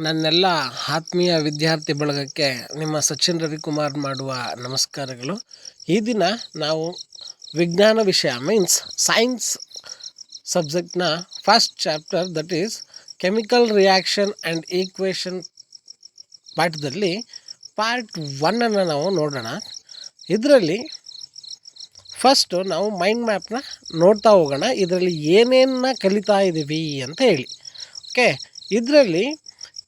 ನನ್ನೆಲ್ಲ ಆತ್ಮೀಯ ವಿದ್ಯಾರ್ಥಿ ಬಳಗಕ್ಕೆ ನಿಮ್ಮ ಸಚಿನ್ ರವಿಕುಮಾರ್ ಮಾಡುವ ನಮಸ್ಕಾರಗಳು. ಈ ದಿನ ನಾವು ವಿಜ್ಞಾನ ವಿಷಯ ಮೀನ್ಸ್ ಸೈನ್ಸ್ ಸಬ್ಜೆಕ್ಟ್ನ first chapter that is chemical reaction and equation ಪಾಠದಲ್ಲಿ ಪಾರ್ಟ್ 1 ನಾವು ನೋಡೋಣ. ಇದರಲ್ಲಿ ಫಸ್ಟು ನಾವು ಮೈಂಡ್ ಮ್ಯಾಪ್ನ ನೋಡ್ತಾ ಹೋಗೋಣ. ಇದರಲ್ಲಿ ಏನೇನ ಕಲಿತಾ ಇದ್ದೀವಿ ಅಂತ ಹೇಳಿ. ಓಕೆ, ಇದರಲ್ಲಿ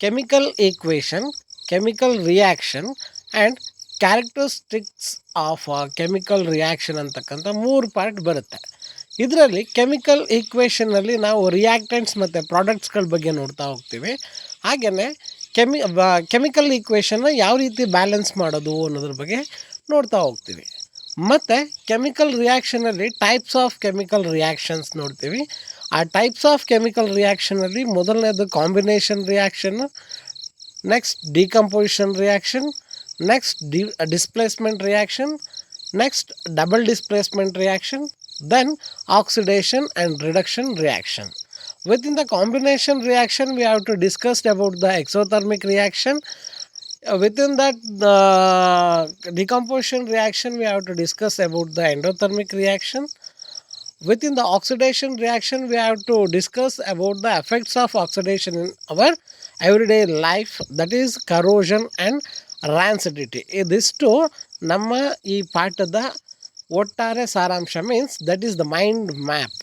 chemical equation, chemical reaction and characteristics of chemical reaction ಅಂತಕ್ಕಂಥ 3 ಪಾರ್ಟ್ ಬರುತ್ತೆ. ಇದರಲ್ಲಿ ಕೆಮಿಕಲ್ ಈಕ್ವೇಷನ್ನಲ್ಲಿ ನಾವು ರಿಯಾಕ್ಟೆಂಟ್ಸ್ ಮತ್ತು ಪ್ರಾಡಕ್ಟ್ಸ್ಗಳ ಬಗ್ಗೆ ನೋಡ್ತಾ ಹೋಗ್ತೀವಿ. ಹಾಗೆಯೇ ಕೆಮಿಕಲ್ ಈಕ್ವೇಷನ್ನ ಯಾವ ರೀತಿ ಬ್ಯಾಲೆನ್ಸ್ ಮಾಡೋದು ಅನ್ನೋದ್ರ ಬಗ್ಗೆ ನೋಡ್ತಾ ಹೋಗ್ತೀವಿ. ಮತ್ತು ಕೆಮಿಕಲ್ ರಿಯಾಕ್ಷನಲ್ಲಿ ಟೈಪ್ಸ್ ಆಫ್ ಕೆಮಿಕಲ್ ರಿಯಾಕ್ಷನ್ಸ್ ನೋಡ್ತೀವಿ. ಆ ಟೈಪ್ಸ್ ಆಫ್ ಕೆಮಿಕಲ್ ರಿಯಾಕ್ಷನಲ್ಲಿ ಮೊದಲನೇದು combination reaction, next decomposition reaction, next displacement reaction, next double displacement reaction, then oxidation and reduction reaction. Within the combination reaction we have to discuss about the exothermic reaction. Within that decomposition reaction we have to discuss about the endothermic reaction. Within the oxidation reaction we have to discuss about the effects of oxidation in our everyday life, that is corrosion and rancidity. Idistu namma ee ಪಾಠದ ಒಟ್ಟಾರೆ ಸಾರಾಂಶ means that is the mind map.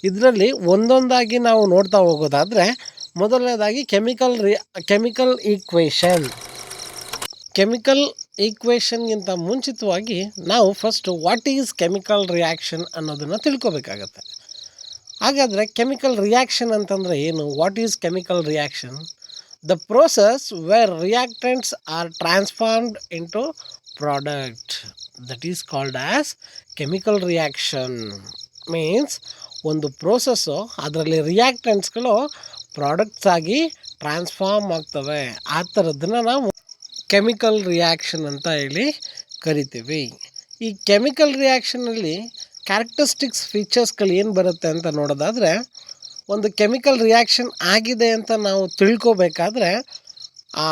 ಇದರಲ್ಲಿ ಒಂದೊಂದಾಗಿ ನಾವು ನೋಡ್ತಾ ಹೋಗೋದಾದರೆ, ಮೊದಲನೇದಾಗಿ chemical ಈಕ್ವೇಷನ್ಗಿಂತ ಮುಂಚಿತವಾಗಿ ನಾವು first what is chemical reaction ಅನ್ನೋದನ್ನು ತಿಳ್ಕೊಬೇಕಾಗತ್ತೆ. ಹಾಗಾದರೆ ಕೆಮಿಕಲ್ ರಿಯಾಕ್ಷನ್ ಅಂತಂದರೆ ಏನು? What is chemical reaction? The process where reactants are transformed into product, that is called as chemical reaction. Means ಒಂದು ಪ್ರೋಸೆಸ್ಸು, ಅದರಲ್ಲಿ ರಿಯಾಕ್ಟೆಂಟ್ಸ್ಗಳು ಪ್ರಾಡಕ್ಟ್ಸ್ ಆಗಿ ಟ್ರಾನ್ಸ್ಫಾರ್ಮ್ ಆಗ್ತವೆ. ಆ ಥರದನ್ನು ನಾವು ಕೆಮಿಕಲ್ ರಿಯಾಕ್ಷನ್ ಅಂತ ಹೇಳಿ ಕರಿತೀವಿ. ಈ ಕೆಮಿಕಲ್ ರಿಯಾಕ್ಷನಲ್ಲಿ ಕ್ಯಾರೆಕ್ಟರಿಸ್ಟಿಕ್ಸ್ ಫೀಚರ್ಸ್ಗಳು ಏನು ಬರುತ್ತೆ ಅಂತ ನೋಡೋದಾದರೆ, ಒಂದು ಕೆಮಿಕಲ್ ರಿಯಾಕ್ಷನ್ ಆಗಿದೆ ಅಂತ ನಾವು ತಿಳ್ಕೊಬೇಕಾದ್ರೆ ಆ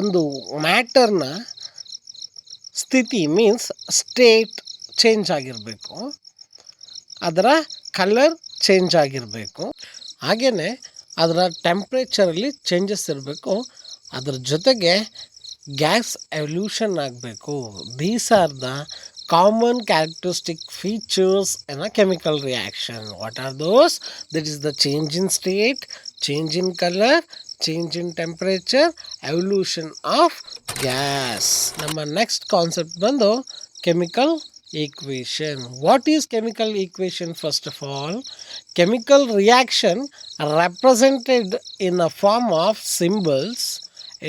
ಒಂದು ಮ್ಯಾಟರ್ನ ಸ್ಥಿತಿ ಮೀನ್ಸ್ ಸ್ಟೇಟ್ ಚೇಂಜ್ ಆಗಿರಬೇಕು, ಅದರ ಕಲರ್ ಚೇಂಜ್ ಆಗಿರಬೇಕು, ಹಾಗೆಯೇ ಅದರ ಟೆಂಪ್ರೇಚರಲ್ಲಿ ಚೇಂಜಸ್ ಇರಬೇಕು, ಅದರ ಜೊತೆಗೆ ಗ್ಯಾಸ್ ಎವಲ್ಯೂಷನ್ ಆಗಬೇಕು. These are the common characteristic features in a chemical reaction. What are those? That is the change in state, change in colour, change in temperature, evolution of gas. ನಮ್ಮ next concept ಬಂದು chemical equation. What is chemical equation? First of all, chemical reaction represented in a form of symbols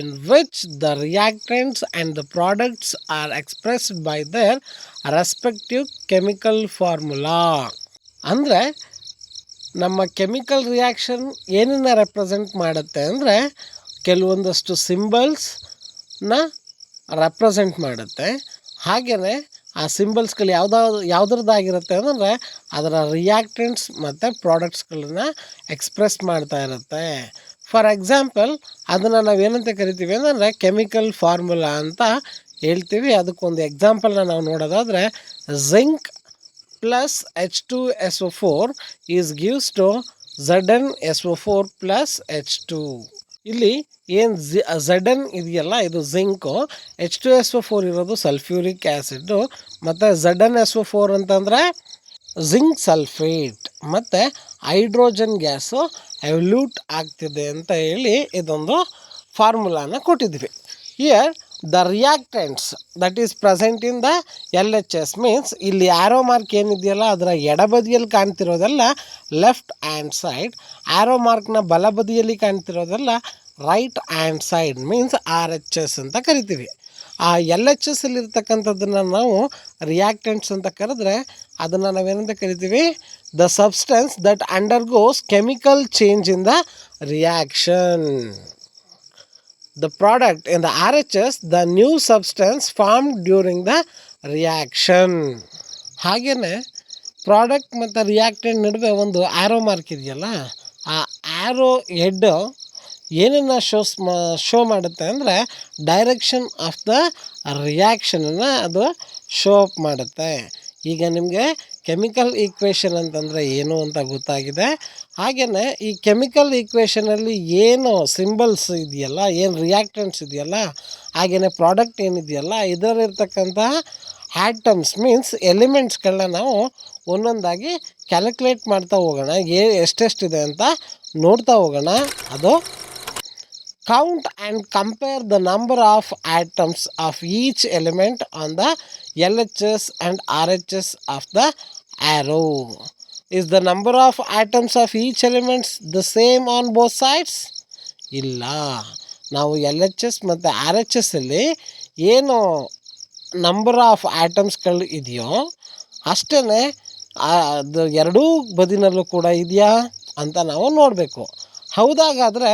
in which the reactants and the products are expressed by their respective chemical formula. ಅಂದರೆ ನಮ್ಮ chemical reaction ಏನನ್ನ represent ಮಾಡುತ್ತೆ ಅಂದರೆ, ಕೆಲವೊಂದಷ್ಟು ಸಿಂಬಲ್ಸ್ನ represent ಮಾಡುತ್ತೆ. ಹಾಗೆಯೇ ಆ ಸಿಂಬಲ್ಸ್ಗಳು ಯಾವುದ್ರದ್ದಾಗಿರುತ್ತೆ ಅಂದರೆ ಅದರ ರಿಯಾಕ್ಟೆಂಟ್ಸ್ ಮತ್ತು ಪ್ರಾಡಕ್ಟ್ಸ್ಗಳನ್ನ ಎಕ್ಸ್ಪ್ರೆಸ್ ಮಾಡ್ತಾ ಇರುತ್ತೆ. ಫಾರ್ ಎಕ್ಸಾಂಪಲ್, ಅದನ್ನು ನಾವೇನಂತ ಕರಿತೀವಿ ಅಂದರೆ ಕೆಮಿಕಲ್ ಫಾರ್ಮುಲಾ ಅಂತ ಹೇಳ್ತೀವಿ. ಅದಕ್ಕೊಂದು ಎಕ್ಸಾಂಪಲ್ನ ನಾವು ನೋಡೋದಾದರೆ, zinc plus H2SO4 is gives to ZnSO4 plus H2. ಇಲ್ಲಿ ಏನು Zn ಇದೆಯಲ್ಲ, ಇದು ಜಿಂಕು, H2SO4 ಇರೋದು ಸಲ್ಫ್ಯೂರಿಕ್ ಆ್ಯಸಿಡ್ಡು, ಮತ್ತು ZnSO4 ಅಂತಂದರೆ ಜಿಂಕ್ ಸಲ್ಫೇಟ್, ಮತ್ತು ಹೈಡ್ರೋಜನ್ ಗ್ಯಾಸು ಎವಲ್ಯೂಟ್ ಆಗ್ತಿದೆ ಅಂತ ಹೇಳಿ ಇದೊಂದು ಫಾರ್ಮುಲಾನ ಕೊಟ್ಟಿದ್ವಿ. Here the reactants that is present in the LHS means ಇಲ್ಲಿ ಆರೋ ಮಾರ್ಕ್ ಏನಿದೆಯಲ್ಲ ಅದರ ಎಡಬದಿಯಲ್ಲಿ ಕಾಣ್ತಿರೋದೆಲ್ಲ ಲೆಫ್ಟ್ ಹ್ಯಾಂಡ್ ಸೈಡ್, ಆರೋ ಮಾರ್ಕ್ನ ಬಲಬದಿಯಲ್ಲಿ ಕಾಣ್ತಿರೋದೆಲ್ಲ right hand side means RHS ಅಂತ ಕರಿತೀವಿ. ಆ LHS ಅಲ್ಲಿರ್ತಕ್ಕಂಥದ್ದನ್ನು ನಾವು ರಿಯಾಕ್ಟೆಂಟ್ಸ್ ಅಂತ ಕರೆದ್ರೆ ಅದನ್ನು ನಾವೇನಂತ ಕರಿತೀವಿ? The substance that undergoes chemical change in the reaction. The product in the RHS, the new substance formed during the reaction. ಹಾಗೆಯೇ ಪ್ರಾಡಕ್ಟ್ ಮತ್ತು ರಿಯಾಕ್ಟೆಂಟ್ ನಡುವೆ ಒಂದು ಆರೋ ಮಾರ್ಕ್ ಇದೆಯಲ್ಲ, ಆ ಆರೋ ಹೆಡ್ ಏನನ್ನು ಶೋ ಮಾಡುತ್ತೆ ಅಂದರೆ ಡೈರೆಕ್ಷನ್ ಆಫ್ ದ ರಿಯಾಕ್ಷನನ್ನು ಅದು ಶೋ ಅಪ್ ಮಾಡುತ್ತೆ. ಈಗ ನಿಮಗೆ ಕೆಮಿಕಲ್ ಈಕ್ವೇಷನ್ ಅಂತಂದರೆ ಏನು ಅಂತ ಗೊತ್ತಾಗಿದೆ. ಹಾಗೆಯೇ ಈ ಕೆಮಿಕಲ್ ಈಕ್ವೇಷನಲ್ಲಿ ಏನು ಸಿಂಬಲ್ಸ್ ಇದೆಯಲ್ಲ, ಏನು ರಿಯಾಕ್ಟೆಂಟ್ಸ್ ಇದೆಯಲ್ಲ, ಹಾಗೆಯೇ ಪ್ರಾಡಕ್ಟ್ ಏನಿದೆಯಲ್ಲ, ಇದರಲ್ಲಿರ್ತಕ್ಕಂತಹ ಆಟಮ್ಸ್ ಮೀನ್ಸ್ ಎಲಿಮೆಂಟ್ಸ್ಗಳನ್ನ ನಾವು ಒಂದೊಂದಾಗಿ ಕ್ಯಾಲ್ಕುಲೇಟ್ ಮಾಡ್ತಾ ಹೋಗೋಣ. ಎಷ್ಟೆಷ್ಟಿದೆ ಅಂತ ನೋಡ್ತಾ ಹೋಗೋಣ. ಅದು count and compare the number of atoms of each element on the LHS and RHS of the arrow. Is the number of atoms of each element the same on both sides? ಇಲ್ಲ. ನಾವು LHS ಮತ್ತು RHS ಅಲ್ಲಿ ಏನು number of ಆಟಮ್ಸ್ಗಳು ಇದೆಯೋ ಅಷ್ಟೇ ಅದು ಎರಡೂ ಬದಿನಲ್ಲೂ ಕೂಡ ಇದೆಯಾ ಅಂತ ನಾವು ನೋಡಬೇಕು. ಹೌದಾಗಾದರೆ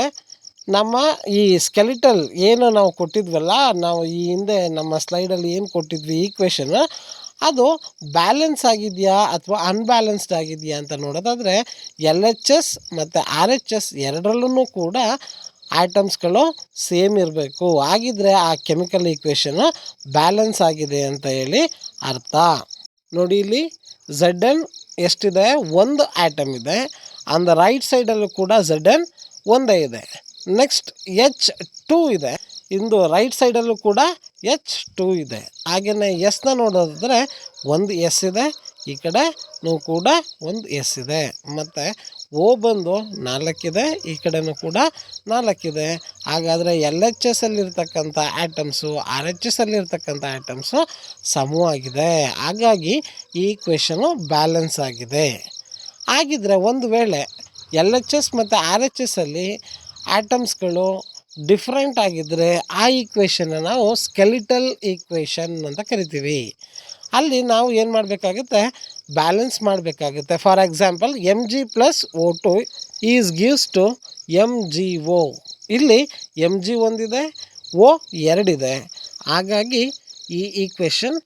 ನಮ್ಮ ಈ ಸ್ಕೆಲಿಟಲ್ ಏನು ನಾವು ಕೊಟ್ಟಿದ್ವಲ್ಲ, ನಾವು ಈ ಹಿಂದೆ ನಮ್ಮ ಸ್ಲೈಡಲ್ಲಿ ಏನು ಕೊಟ್ಟಿದ್ವಿ ಈಕ್ವೇಷನ್, ಅದು ಬ್ಯಾಲೆನ್ಸ್ ಆಗಿದೆಯಾ ಅಥವಾ ಅನ್ಬ್ಯಾಲೆನ್ಸ್ಡ್ ಆಗಿದೆಯಾ ಅಂತ ನೋಡೋದಾದರೆ LHS ಮತ್ತು RHS ಎರಡರಲ್ಲೂ ಕೂಡ ಆಟಮ್ಸ್ಗಳು ಸೇಮ್ ಇರಬೇಕು. ಆಗಿದ್ದರೆ ಆ ಕೆಮಿಕಲ್ ಈಕ್ವೇಷನ್ನು ಬ್ಯಾಲೆನ್ಸ್ ಆಗಿದೆ ಅಂತ ಹೇಳಿ ಅರ್ಥ. ನೋಡಿ, ಇಲ್ಲಿ ZN ಎಷ್ಟಿದೆ? ಒಂದು ಆಟಮ್ ಇದೆ. ಆನ್ ದ ರೈಟ್ ಸೈಡಲ್ಲೂ ಕೂಡ ZN ಒಂದೇ ಇದೆ. ನೆಕ್ಸ್ಟ್ H2 ಇದೆ. ಇಂದು ರೈಟ್ ಸೈಡಲ್ಲೂ ಕೂಡ H2 ಇದೆ. ಹಾಗೆಯೇ ಎಸ್ನ ನೋಡೋದಾದರೆ ಒಂದು ಎಸ್ ಇದೆ, ಈ ಕಡೆ ಕೂಡ ಒಂದು ಎಸ್ ಇದೆ. ಮತ್ತು ಓ ಬಂದು 4 ಇದೆ, ಈ ಕಡೆನೂ ಕೂಡ 4 ಇದೆ. ಹಾಗಾದರೆ LHS ಅಲ್ಲಿರ್ತಕ್ಕಂಥ ಆಟಮ್ಸು RHS ಅಲ್ಲಿರ್ತಕ್ಕಂಥ ಆಟಮ್ಸು ಸಮವಾಗಿದೆ. ಹಾಗಾಗಿ ಈ ಈಕ್ವೇಷನು ಬ್ಯಾಲೆನ್ಸ್ ಆಗಿದೆ. ಹಾಗಿದ್ರೆ ಒಂದು ವೇಳೆ LHS ಮತ್ತು RHS ಅಲ್ಲಿ ಆಟಮ್ಸ್ಗಳು ಡಿಫ್ರೆಂಟ್ ಆಗಿದ್ದರೆ ಆ ಈಕ್ವೇಷನ್ನ ನಾವು ಸ್ಕೆಲಿಟಲ್ ಈಕ್ವೇಷನ್ ಅಂತ ಕರಿತೀವಿ. ಅಲ್ಲಿ ನಾವು ಏನು ಮಾಡಬೇಕಾಗುತ್ತೆ? ಬ್ಯಾಲೆನ್ಸ್ ಮಾಡಬೇಕಾಗುತ್ತೆ. For example Mg + O2 is gives to MgO. ಇಲ್ಲಿ Mg ಒಂದಿದೆ, O ಎರಡಿದೆ. ಹಾಗಾಗಿ ಈ ಈಕ್ವೇಷನ್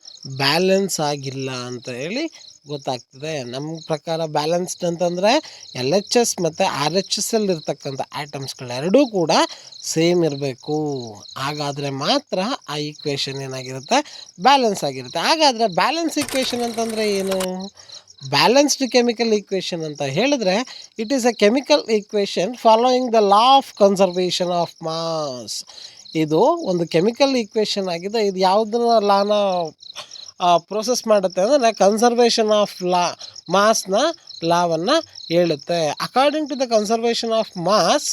ಬ್ಯಾಲೆನ್ಸ್ ಆಗಿಲ್ಲ ಅಂತ ಹೇಳಿ ಗೊತ್ತಾಗ್ತದೆ. ನಮ್ಮ ಪ್ರಕಾರ ಬ್ಯಾಲೆನ್ಸ್ಡ್ ಅಂತಂದರೆ LHS ಮತ್ತು RHS ಅಲ್ಲಿರ್ತಕ್ಕಂಥ ಆಟಮ್ಸ್ಗಳೆರಡೂ ಕೂಡ ಸೇಮ್ ಇರಬೇಕು. ಹಾಗಾದರೆ ಮಾತ್ರ ಆ ಈಕ್ವೇಷನ್ ಏನಾಗಿರುತ್ತೆ? ಬ್ಯಾಲೆನ್ಸ್ ಆಗಿರುತ್ತೆ. ಹಾಗಾದರೆ ಬ್ಯಾಲೆನ್ಸ್ ಈಕ್ವೇಷನ್ ಅಂತಂದರೆ ಏನು? ಬ್ಯಾಲೆನ್ಸ್ಡ್ ಕೆಮಿಕಲ್ ಈಕ್ವೇಷನ್ ಅಂತ ಹೇಳಿದ್ರೆ it is a chemical equation following the law of conservation of mass. ಇದು ಒಂದು ಕೆಮಿಕಲ್ ಈಕ್ವೇಷನ್ ಆಗಿದೆ. ಇದು ಯಾವುದನ್ನ ಲಾನ ಪ್ರೋಸೆಸ್ ಮಾಡುತ್ತೆ ಅಂದರೆ ಕನ್ಸರ್ವೇಷನ್ ಆಫ್ ಮಾಸ್ನ ಲಾವನ್ನು ಹೇಳುತ್ತೆ. According to the conservation of mass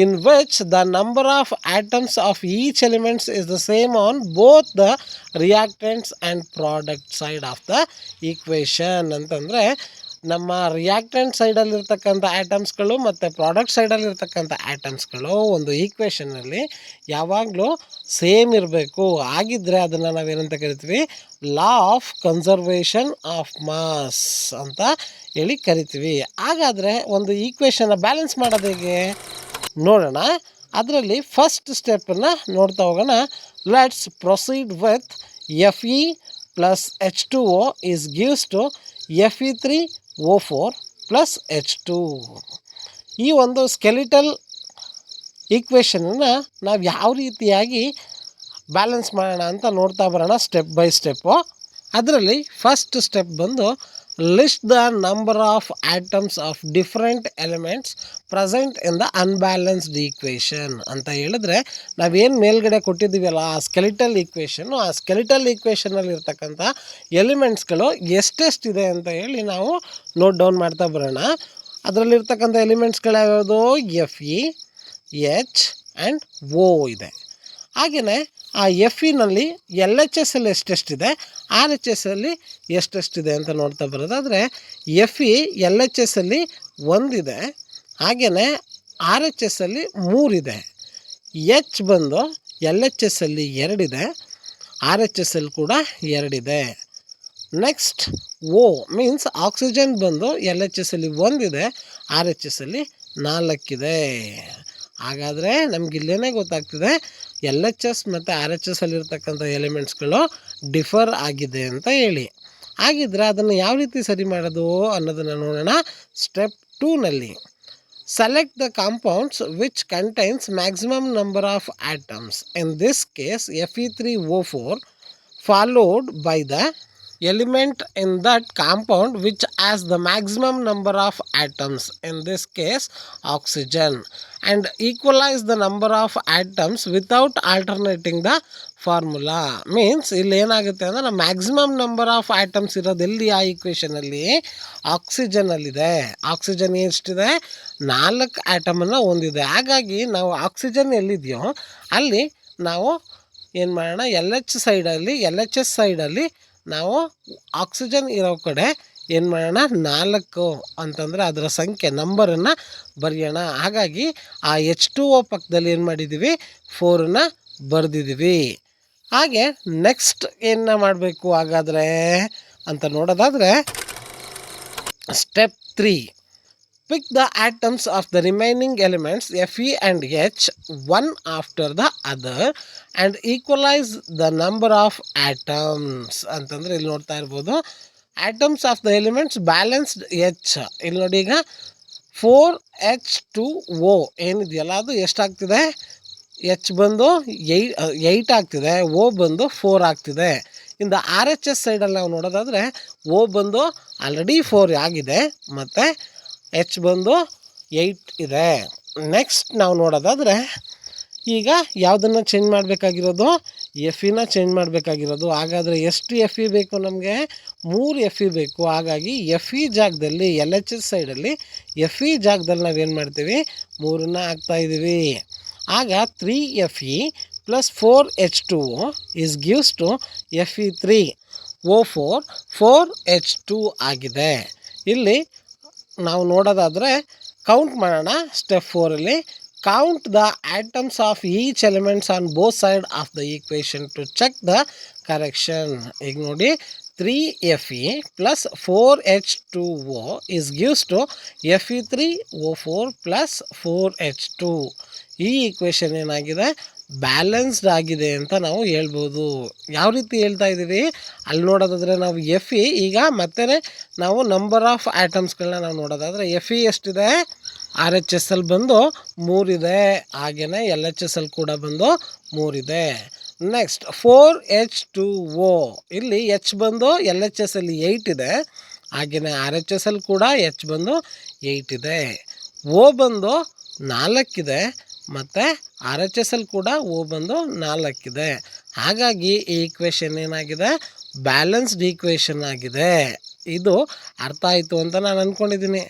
in which the number of atoms of each element is the same on both the reactants and product side of the equation. ಅಂತಂದರೆ ನಮ್ಮ reactant ಸೈಡಲ್ಲಿರ್ತಕ್ಕಂಥ ಆಟಮ್ಸ್ಗಳು ಮತ್ತು product ಸೈಡಲ್ಲಿರ್ತಕ್ಕಂಥ ಆಟಮ್ಸ್ಗಳು ಒಂದು ಈಕ್ವೇಷನ್ನಲ್ಲಿ ಯಾವಾಗಲೂ same ಇರಬೇಕು. ಆಗಿದ್ದರೆ ಅದನ್ನು ನಾವೇನಂತ ಕರಿತೀವಿ? Law of conservation of mass ಅಂತ ಹೇಳಿ ಕರಿತೀವಿ. ಹಾಗಾದರೆ ಒಂದು ಈಕ್ವೇಷನ್ನ ಬ್ಯಾಲೆನ್ಸ್ ಮಾಡೋದು ಹೇಗೆ ನೋಡೋಣ. ಅದರಲ್ಲಿ ಫಸ್ಟ್ ಸ್ಟೆಪ್ಪನ್ನು ನೋಡ್ತಾ ಹೋಗೋಣ. Let's proceed with Fe + H2O is gives to Fe3O4 + H2. ಈ ಒಂದು ಸ್ಕೆಲಿಟಲ್ ಈಕ್ವೇಷನನ್ನು ನಾವು ಯಾವ ರೀತಿಯಾಗಿ ಬ್ಯಾಲೆನ್ಸ್ ಮಾಡೋಣ ಅಂತ ನೋಡ್ತಾ ಬರೋಣ ಸ್ಟೆಪ್ ಬೈ ಸ್ಟೆಪ್ಪು. ಅದರಲ್ಲಿ ಫಸ್ಟ್ ಸ್ಟೆಪ್ ಬಂದು list the number of atoms of different elements present in the unbalanced equation ಅಂತ ಹೇಳಿದ್ರೆ ನಾವೇನು ಮೇಲ್ಗಡೆ ಕೊಟ್ಟಿದ್ದೀವಲ್ಲ ಆ ಸ್ಕೆಲಿಟಲ್ ಈಕ್ವೇಷನ್ನು, ಆ ಸ್ಕೆಲಿಟಲ್ ಈಕ್ವೇಷನಲ್ಲಿರ್ತಕ್ಕಂಥ ಎಲಿಮೆಂಟ್ಸ್ಗಳು ಎಷ್ಟೆಷ್ಟಿದೆ ಅಂತ ಹೇಳಿ ನಾವು ನೋಟ್ ಡೌನ್ ಮಾಡ್ತಾ ಬರೋಣ. ಅದರಲ್ಲಿರ್ತಕ್ಕಂಥ ಎಲಿಮೆಂಟ್ಸ್ಗಳು ಯಾವ್ಯಾವುದು? Fe, H ಆ್ಯಂಡ್ O ಇದೆ. ಹಾಗೆಯೇ ಆ Feನಲ್ಲಿ LHS ಅಲ್ಲಿ ಎಷ್ಟೆಷ್ಟಿದೆ, RHS ಅಲ್ಲಿ ಎಷ್ಟೆಷ್ಟಿದೆ ಅಂತ ನೋಡ್ತಾ ಬರೋದಾದರೆ Fe LHS ಅಲ್ಲಿ 1 ಇದೆ, ಹಾಗೆಯೇ RHS ಅಲ್ಲಿ 3 ಇದೆ. H ಬಂದು LHS ಅಲ್ಲಿ 2 ಇದೆ, RHS ಅಲ್ಲಿ ಕೂಡ 2 ಇದೆ. ನೆಕ್ಸ್ಟ್ O ಮೀನ್ಸ್ ಆಕ್ಸಿಜನ್ ಬಂದು LHS ಅಲ್ಲಿ 1 ಇದೆ, RHS ಅಲ್ಲಿ 4 ಇದೆ. ಹಾಗಾದರೆ ನಮಗಿಲ್ಲೇ ಗೊತ್ತಾಗ್ತಿದೆ LHS ಮತ್ತು RHS ಅಲ್ಲಿರ್ತಕ್ಕಂಥ ಎಲಿಮೆಂಟ್ಸ್ಗಳು ಡಿಫರ್ ಆಗಿದೆ ಅಂತ ಹೇಳಿ. ಹಾಗಿದ್ರೆ ಅದನ್ನು ಯಾವ ರೀತಿ ಸರಿ ಮಾಡೋದು ಅನ್ನೋದನ್ನು ನೋಡೋಣ step 2ನಲ್ಲಿ. Select the compounds which contains maximum number of atoms. In this case, Fe3O4 followed by the element in that compound which has the maximum number of atoms, in this case oxygen, and equalize the number of atoms without alternating the formula. Means ಇಲ್ಲಿ ಏನಾಗುತ್ತೆ ಅಂದರೆ maximum number of atoms ಇರೋದು ಎಲ್ಲಿ ಆ ಈಕ್ವೇಷನಲ್ಲಿ ಆಕ್ಸಿಜನಲ್ಲಿದೆ. Oxygen ಎಷ್ಟಿದೆ? 4 ಆಟಮನ್ನು ಹೊಂದಿದೆ. ಹಾಗಾಗಿ ನಾವು ಆಕ್ಸಿಜನ್ ಎಲ್ಲಿದೆಯೋ ಅಲ್ಲಿ ನಾವು ಏನು ಮಾಡೋಣ, ಎಲ್ ಎಚ್ ಎಸ್ ಸೈಡಲ್ಲಿ ನಾವು ಆಕ್ಸಿಜನ್ ಇರೋ ಕಡೆ ಏನು ಮಾಡೋಣ, 4 ಅಂತಂದರೆ ಅದರ ಸಂಖ್ಯೆ ನಂಬರನ್ನು ಬರೆಯೋಣ. ಹಾಗಾಗಿ ಆ H2O ಪಕ್ಕದಲ್ಲಿ ಏನು ಮಾಡಿದ್ದೀವಿ, 4ನ ಬರೆದಿದ್ದೀವಿ. ಹಾಗೆ ನೆಕ್ಸ್ಟ್ ಏನು ಮಾಡಬೇಕು ಹಾಗಾದರೆ ಅಂತ ನೋಡೋದಾದರೆ, step 3, pick the atoms of the remaining elements Fe and H one after the other and equalize the number of atoms. ಅಂತಂದರೆ ಇಲ್ಲಿ ನೋಡ್ತಾ ಇರ್ಬೋದು, atoms of the elements balanced H. ಇಲ್ಲಿ ನೋಡಿ, ಈಗ 4H2O ಏನಿದೆಯಲ್ಲ ಅದು ಎಷ್ಟಾಗ್ತಿದೆ, H ಬಂದು 8 ಆಗ್ತಿದೆ, O ಬಂದು 4 ಆಗ್ತಿದೆ. ಇಂದ RHS ಸೈಡಲ್ಲಿ ನಾವು ನೋಡೋದಾದರೆ O ಬಂದು ಆಲ್ರೆಡಿ 4 ಆಗಿದೆ ಮತ್ತು H ಬಂದು 8 ಇದೆ. ನೆಕ್ಸ್ಟ್ ನಾವು ನೋಡೋದಾದರೆ ಈಗ ಯಾವುದನ್ನು ಚೇಂಜ್ ಮಾಡಬೇಕಾಗಿರೋದು, Feನ ಚೇಂಜ್ ಮಾಡಬೇಕಾಗಿರೋದು. ಹಾಗಾದರೆ ಎಷ್ಟು Fe ಬೇಕು ನಮಗೆ? 3 Fe ಬೇಕು. ಹಾಗಾಗಿ Fe ಜಾಗದಲ್ಲಿ LHS ಸೈಡಲ್ಲಿ Fe ಜಾಗದಲ್ಲಿ ನಾವೇನು ಮಾಡ್ತೀವಿ, 3ನ್ನ ಹಾಕ್ತಾಯಿದ್ದೀವಿ. ಆಗ 3Fe + 4H2O is gives to Fe3O4 4H2 ಆಗಿದೆ. ಇಲ್ಲಿ ನಾವು ನೋಡೋದಾದರೆ ಕೌಂಟ್ ಮಾಡೋಣ. ಸ್ಟೆಪ್ 4ಅಲ್ಲಿ count the atoms of each elements on both side of the equation to check the correction. ಈಗ ನೋಡಿ, 3Fe + 4H2O is gives to Fe3O4 + 4H2. ಈ equation ಏನಾಗಿದೆ, ಬ್ಯಾಲೆನ್ಸ್ಡ್ ಆಗಿದೆ ಅಂತ ನಾವು ಹೇಳ್ಬೋದು. ಯಾವ ರೀತಿ ಹೇಳ್ತಾ ಇದ್ದೀವಿ ಅಲ್ಲಿ ನೋಡೋದಾದರೆ, ನಾವು Fe ಈಗ ಮತ್ತೆ ನಾವು ನಂಬರ್ ಆಫ್ ಆಟಮ್ಸ್ಗಳನ್ನ ನಾವು ನೋಡೋದಾದರೆ Fe ಎಷ್ಟಿದೆ, RHS ಅಲ್ಲಿ ಬಂದು 3 ಇದೆ, ಹಾಗೆಯೇ LHS ಅಲ್ಲಿ ಕೂಡ ಬಂದು 3 ಇದೆ. ನೆಕ್ಸ್ಟ್ 4H2O, ಇಲ್ಲಿ H ಬಂದು LHS ಅಲ್ಲಿ 8 ಇದೆ, ಹಾಗೆಯೇ RHS ಅಲ್ಲಿ ಕೂಡ H ಬಂದು 8 ಇದೆ. O ಬಂದು 4 ಇದೆ ಮತ್ತು RHS ಅಲ್ಲಿ ಕೂಡ O ಬಂದು 4 ಇದೆ. ಹಾಗಾಗಿ ಈ ಈಕ್ವೇಷನ್ ಏನಾಗಿದೆ, ಬ್ಯಾಲೆನ್ಸ್ಡ್ ಈಕ್ವೇಷನ್ ಆಗಿದೆ. ಇದು ಅರ್ಥ ಆಯಿತು ಅಂತ ನಾನು ಅಂದ್ಕೊಂಡಿದ್ದೀನಿ.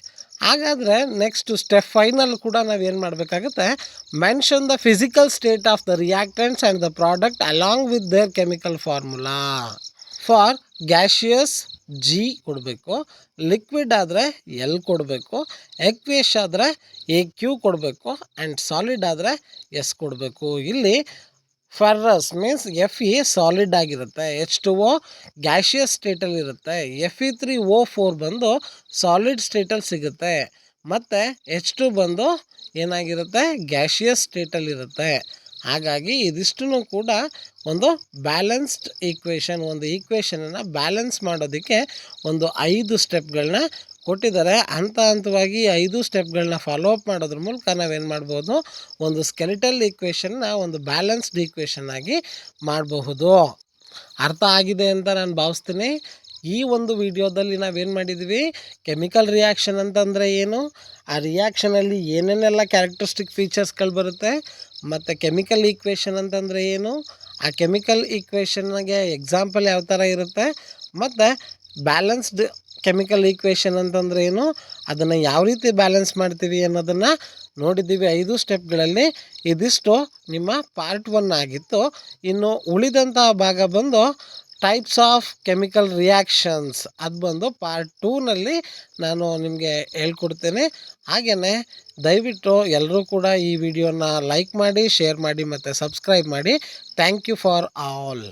ಹಾಗಾದರೆ ನೆಕ್ಸ್ಟ್ ಸ್ಟೆಪ್ 5ನಲ್ಲಿ ಕೂಡ ನಾವೇನು ಮಾಡಬೇಕಾಗುತ್ತೆ, mention the physical state of the reactants and the product along with their chemical formula. For gaseous G ಕೊಡಬೇಕು, ಲಿಕ್ವಿಡ್ ಆದರೆ L ಕೊಡಬೇಕು, ಎಕ್ವೇಶ್ ಆದರೆ AQ ಕೊಡಬೇಕು, ಆ್ಯಂಡ್ ಸಾಲಿಡ್ ಆದರೆ S ಕೊಡಬೇಕು. ಇಲ್ಲಿ ಫರ್ರಸ್ ಮೀನ್ಸ್ Fe ಸಾಲಿಡ್ ಆಗಿರುತ್ತೆ, H2O ಗ್ಯಾಶಿಯಸ್ ಸ್ಟೇಟಲ್ಲಿ ಇರುತ್ತೆ, Fe3O4 ಬಂದು ಸಾಲಿಡ್ ಸ್ಟೇಟಲ್ಲಿ ಸಿಗುತ್ತೆ, ಮತ್ತು H2 ಬಂದು ಏನಾಗಿರುತ್ತೆ, ಗ್ಯಾಶಿಯಸ್ ಸ್ಟೇಟಲ್ಲಿರುತ್ತೆ. ಹಾಗಾಗಿ ಇದಿಷ್ಟೂ ಕೂಡ ಒಂದು ಬ್ಯಾಲೆನ್ಸ್ಡ್ ಈಕ್ವೇಷನ್, ಒಂದು ಈಕ್ವೇಷನನ್ನು ಬ್ಯಾಲೆನ್ಸ್ ಮಾಡೋದಕ್ಕೆ ಒಂದು 5 ಸ್ಟೆಪ್ಗಳನ್ನ ಕೊಟ್ಟಿದ್ದಾರೆ. ಹಂತವಾಗಿ 5 ಸ್ಟೆಪ್ಗಳನ್ನ ಫಾಲೋ ಅಪ್ ಮಾಡೋದ್ರ ಮೂಲಕ ನಾವೇನು ಮಾಡ್ಬೋದು, ಒಂದು ಸ್ಕೆಲಿಟಲ್ ಈಕ್ವೇಷನ್ನ ಒಂದು ಬ್ಯಾಲೆನ್ಸ್ಡ್ ಈಕ್ವೇಷನ್ ಆಗಿ ಮಾಡಬಹುದು. ಅರ್ಥ ಆಗಿದೆ ಅಂತ ನಾನು ಭಾವಿಸ್ತೀನಿ. ಈ ಒಂದು ವಿಡಿಯೋದಲ್ಲಿ ನಾವೇನು ಮಾಡಿದ್ವಿ, ಕೆಮಿಕಲ್ ರಿಯಾಕ್ಷನ್ ಅಂತಂದರೆ ಏನು, ಆ ರಿಯಾಕ್ಷನಲ್ಲಿ ಏನೇನೆಲ್ಲ ಕ್ಯಾರೆಕ್ಟರಿಸ್ಟಿಕ್ ಫೀಚರ್ಸ್ಗಳು ಬರುತ್ತೆ, ಮತ್ತು ಕೆಮಿಕಲ್ ಈಕ್ವೇಷನ್ ಅಂತಂದರೆ ಏನು, ಆ ಕೆಮಿಕಲ್ ಈಕ್ವೇಷನ್ಗೆ ಎಕ್ಸಾಂಪಲ್ ಯಾವ ಥರ ಇರುತ್ತೆ, ಮತ್ತು ಬ್ಯಾಲೆನ್ಸ್ಡ್ ಕೆಮಿಕಲ್ ಈಕ್ವೇಷನ್ ಅಂತಂದರೆ ಏನು, ಅದನ್ನು ಯಾವ ರೀತಿ ಬ್ಯಾಲೆನ್ಸ್ ಮಾಡ್ತೀವಿ ಅನ್ನೋದನ್ನು ನೋಡಿದ್ದೀವಿ 5 ಸ್ಟೆಪ್ಗಳಲ್ಲಿ. ಇದಿಷ್ಟು ನಿಮ್ಮ ಪಾರ್ಟ್ 1 ಆಗಿತ್ತು. ಇನ್ನು ಉಳಿದಂಥ ಭಾಗ ಬಂದು ಟೈಪ್ಸ್ ಆಫ್ ಕೆಮಿಕಲ್ ರಿಯಾಕ್ಷನ್ಸ್, ಅದು ಬಂದು ಪಾರ್ಟ್ 2ನಲ್ಲಿ ನಾನು ನಿಮಗೆ ಹೇಳ್ಕೊಡ್ತೇನೆ. ಹಾಗೆಯೇ ದಯವಿಟ್ಟು ಎಲ್ಲರೂ ಕೂಡ ಈ ವಿಡಿಯೋನ ಲೈಕ್ ಮಾಡಿ, ಶೇರ್ ಮಾಡಿ ಮತ್ತು ಸಬ್ಸ್ಕ್ರೈಬ್ ಮಾಡಿ. Thank you for all.